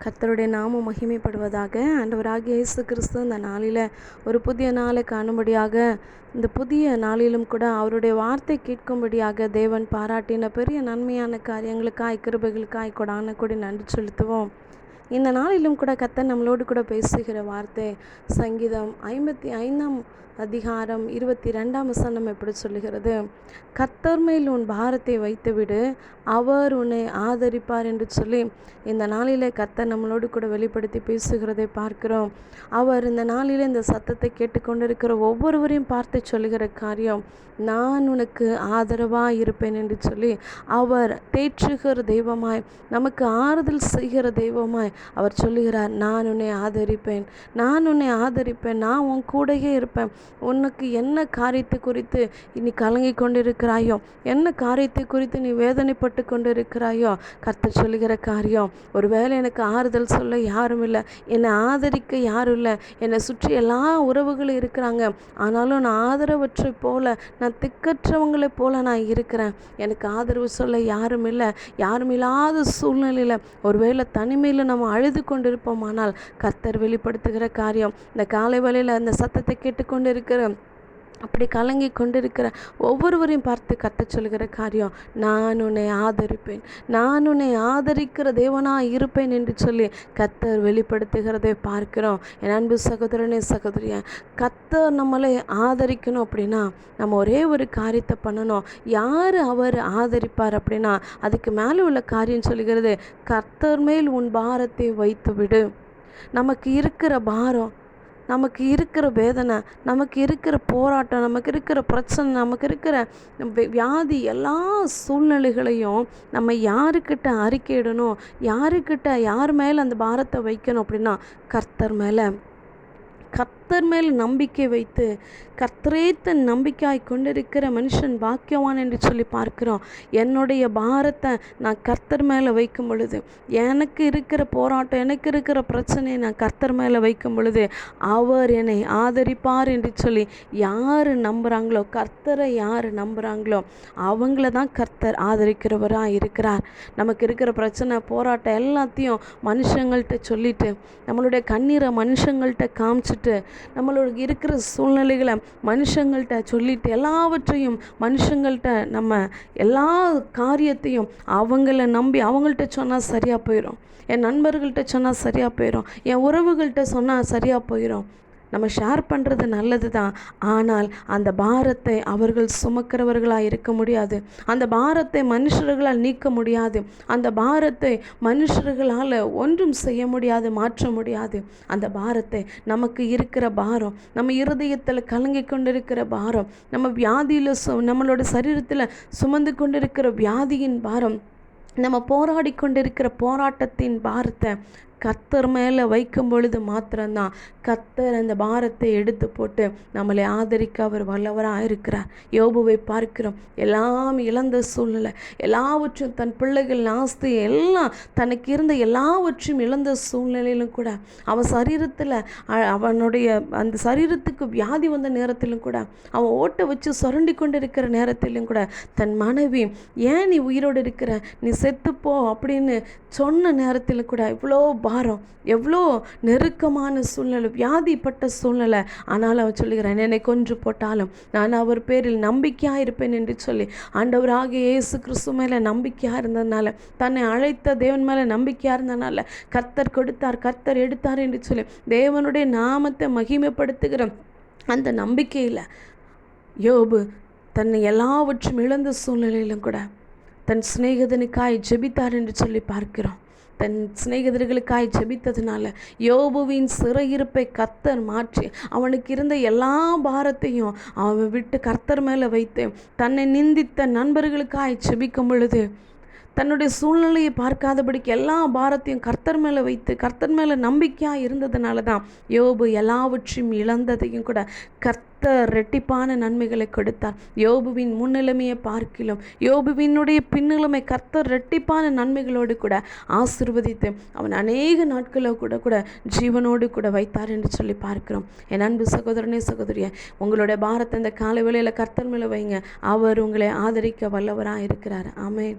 கர்த்தருடைய நாமம் மகிமைப்படுவதாக. ஆண்டவராகிய இயேசு கிறிஸ்து இந்த நாளில் ஒரு புதிய நாளை காணும்படியாக, இந்த புதிய நாளிலும் கூட அவருடைய வார்த்தை கேட்கும்படியாக தேவன் பாராட்டின பெரிய நன்மையான காரியங்களுக்காய், கிருபைகளுக்காய் கொடான கொடி நன்றி செலுத்துவோம். இந்த நாளிலும் கூட கர்த்தர் நம்மளோடு கூட பேசுகிற வார்த்தை சங்கீதம் 55 அதிகாரம் 22 வசனம் எப்படி சொல்லுகிறது? கர்த்தர் மேல் உன் பாரத்தை வைத்துவிடு, அவர் உன்னை ஆதரிப்பார் என்று சொல்லி இந்த நாளிலே கர்த்தர் நம்மளோடு கூட வெளிப்படுத்தி பேசுகிறதை பார்க்கிறோம். அவர் இந்த நாளிலே இந்த சத்தத்தை கேட்டுக்கொண்டிருக்கிற ஒவ்வொருவரையும் பார்த்து சொல்லுகிற காரியம், நான் உனக்கு ஆதரவாக இருப்பேன் என்று சொல்லி அவர் தேற்றுகிற தெய்வமாய், நமக்கு ஆறுதல் செய்கிற தெய்வமாய் அவர் சொல்லுகிறார். நான் உன்னை ஆதரிப்பேன், நான் உன்னை ஆதரிப்பேன், நான் உன் கூடயே இருப்பேன். உனக்கு என்ன காரியத்தை குறித்து நீ கலங்கி கொண்டிருக்கிறாயோ, என்ன காரியத்தை குறித்து நீ வேதனைப்பட்டு கொண்டிருக்கிறாயோ, கர்த்தர் சொல்லுகிற காரியம், ஒருவேளை எனக்கு ஆறுதல் சொல்ல யாரும் இல்லை, என்னை ஆதரிக்க யாரும் இல்லை, என்னை சுற்றி எல்லா உறவுகளும் இருக்கிறாங்க, ஆனாலும் நான் ஆதரவற்றை போல, நான் திக்கற்றவங்களை போல நான் இருக்கிறேன். எனக்கு ஆதரவு சொல்ல யாரும் இல்லை. யாரும் இல்லாத சூழ்நிலையில் ஒருவேளை தனிமையில் நம்ம அழுது கொண்டிருப்போமானால் கர்த்தர் வெளிப்படுத்துகிற காரியம், இந்த காலை வேளையில் அந்த சத்தத்தை கேட்டுக்கொண்டு இருக்கிற, அப்படி கலங்கி கொண்டிருக்கிற ஒவ்வொருவரையும் பார்த்து கர்த்தர் சொல்கிற காரியம், நான் உன்னை ஆதரிப்பேன், நான் உன்னை ஆதரிக்கிற தேவனாக இருப்பேன் என்று சொல்லி கர்த்தர் வெளிப்படுத்துகிறதை பார்க்கிறோம். என் அன்பு சகோதரனே, சகோதரியா, கர்த்தர் நம்மளை ஆதரிக்கணும் அப்படின்னா நம்ம ஒரே ஒரு காரியத்தை பண்ணணும். யார் அவர் ஆதரிப்பார் அப்படின்னா, அதுக்கு மேலே உள்ள காரியம் சொல்கிறது, கர்த்தர் மேல் உன் பாரத்தை வைத்து விடு. நமக்கு இருக்கிற பாரம், நமக்கு இருக்கிற வேதனை, நமக்கு இருக்கிற போராட்டம், நமக்கு இருக்கிற பிரச்சனை, நமக்கு இருக்கிற வியாதி, எல்லா சூழ்நிலைகளையும் நம்ம யாருக்கிட்ட அறிக்கையிடணும், யார் மேலே அந்த பாரத்தை வைக்கணும் அப்படின்னா கர்த்தர் மேலே. கர்த்தர் மேல் நம்பிக்கை வைத்து கர்த்தரே தன் நம்பிக்கையாய் கொண்டிருக்கிற மனுஷன் பாக்கியவான் என்று சொல்லி பார்க்கிறோம். என்னுடைய பாரத்தை நான் கர்த்தர் மேலே வைக்கும் பொழுது, எனக்கு இருக்கிற போராட்டம், எனக்கு இருக்கிற பிரச்சனையை நான் கர்த்தர் மேலே வைக்கும் பொழுது அவர் என்னை ஆதரிப்பார் என்று சொல்லி யார் நம்புகிறாங்களோ, கர்த்தரை யார் நம்புகிறாங்களோ அவங்கள தான் கர்த்தர் ஆதரிக்கிறவராக இருக்கிறார். நமக்கு இருக்கிற பிரச்சனை, போராட்டம் எல்லாத்தையும் மனுஷங்கள்கிட்ட சொல்லிட்டு, நம்மளுடைய கண்ணீரை மனுஷங்கள்கிட்ட காமிச்சிட்டு, நம்மளோட இருக்கிற சூழ்நிலைகளை மனுஷங்கள்கிட்ட சொல்லிட்டு, எல்லாவற்றையும் மனுஷங்கள்கிட்ட நம்ம எல்லா காரியத்தையும் அவங்கள நம்பி அவங்கள்ட்ட சொன்னால் சரியாக போயிடும், என் நண்பர்கள்ட்ட சொன்னால் சரியாக போயிடும், என் உறவுகள்கிட்ட சொன்னால் சரியாக போயிடும். நம்ம ஷேர் பண்ணுறது நல்லது தான், ஆனால் அந்த பாரத்தை அவர்கள் சுமக்கிறவர்களாக இருக்க முடியாது. அந்த பாரத்தை மனுஷர்களால் நீக்க முடியாது. அந்த பாரத்தை மனுஷர்களால் ஒன்றும் செய்ய முடியாது, மாற்ற முடியாது. அந்த பாரத்தை, நமக்கு இருக்கிற பாரம், நம்ம இருதயத்தில் கலங்கி கொண்டிருக்கிற பாரம், நம்ம வியாதியில் நம்மளோட சரீரத்தில் சுமந்து கொண்டிருக்கிற வியாதியின் பாரம், நம்ம போராடி கொண்டிருக்கிற போராட்டத்தின் பாரத்தை கர்த்தர் மேலே வைக்கும் பொழுது மாத்திரம்தான் கர்த்தர் அந்த பாரத்தை எடுத்து போட்டு நம்மளை ஆதரிக்க அவர் வல்லவராக இருக்கிறார். யோபுவை பார்க்கிறோம். எல்லாம் இழந்த சூழ்நிலை, எல்லாவற்றையும் தன் பிள்ளைகள் ஆஸ்தி எல்லாம் தனக்கு இருந்த எல்லாவற்றையும் இழந்த சூழ்நிலையிலும் கூட, அவன் சரீரத்தில் அவனுடைய அந்த சரீரத்துக்கு வியாதி வந்த நேரத்திலும் கூட, அவன் ஓட்டை வச்சு சுரண்டி கொண்டு இருக்கிற நேரத்திலும் கூட, தன் மனைவி ஏன் நீ உயிரோடு இருக்கிற, நீ செத்துப்போ அப்படின்னு சொன்ன நேரத்தில் கூட, இவ்வளோ பாரம், எவ்வளோ நெருக்கமான சூழ்நிலை, வியாதிப்பட்ட சூழ்நிலை, ஆனாலும் அவன் சொல்லுகிறான், என்னை கொன்று போட்டாலும் நான் அவர் பேரில் நம்பிக்கையாக இருப்பேன் என்று சொல்லி ஆண்டவராகிய இயேசு கிறிஸ்து மேலே நம்பிக்கையாக இருந்ததுனால, தன்னை அழைத்த தேவன் மேலே நம்பிக்கையாக இருந்ததுனால, கர்த்தர் கொடுத்தார், கர்த்தர் எடுத்தார் என்று சொல்லி தேவனுடைய நாமத்தை மகிமைப்படுத்துகிற அந்த நம்பிக்கையில் யோபு தன்னை எல்லாவற்றும் இழந்த சூழ்நிலையிலும் கூட தன் சிநேகிதனுக்காய் ஜெபித்தார் என்று சொல்லி பார்க்கிறோம். தன் சிநேகிதர்களுக்காய் ஜெபித்ததுனால யோபுவின் சிறையிருப்பை கர்த்தர் மாற்றி, அவனுக்கு இருந்த எல்லா பாரத்தையும் அவன் விட்டு கர்த்தர் மேலே வைத்து, தன்னை நிந்தித்த நண்பர்களுக்காய் ஜெபிக்கும் பொழுது தன்னுடைய சூழ்நிலையை பார்க்காதபடிக்கு எல்லா பாரத்தையும் கர்த்தர் மேலே வைத்து கர்த்தர் மேலே நம்பிக்கையாக இருந்ததுனால தான் யோபு எல்லாவற்றையும் இழந்ததையும் கூட கர்த்தர் ரெட்டிப்பான நன்மைகளை கொடுத்தார். யோபுவின் முன்னிலைமையை பார்க்கிலும் யோபுவினுடைய பின்னிலைமை கர்த்தர் ரெட்டிப்பான நன்மைகளோடு கூட ஆசீர்வதித்து அவன் அநேக நாட்களோ கூட ஜீவனோடு கூட வைத்தார் என்று சொல்லி பார்க்கிறோம். என் அன்பு சகோதரனே, சகோதரியே, உங்களுடைய பாரத்தை இந்த காலை வேளையில் கர்த்தர் மேலே வைங்க. அவர் உங்களை ஆதரிக்க வல்லவராக இருக்கிறார். ஆமென்.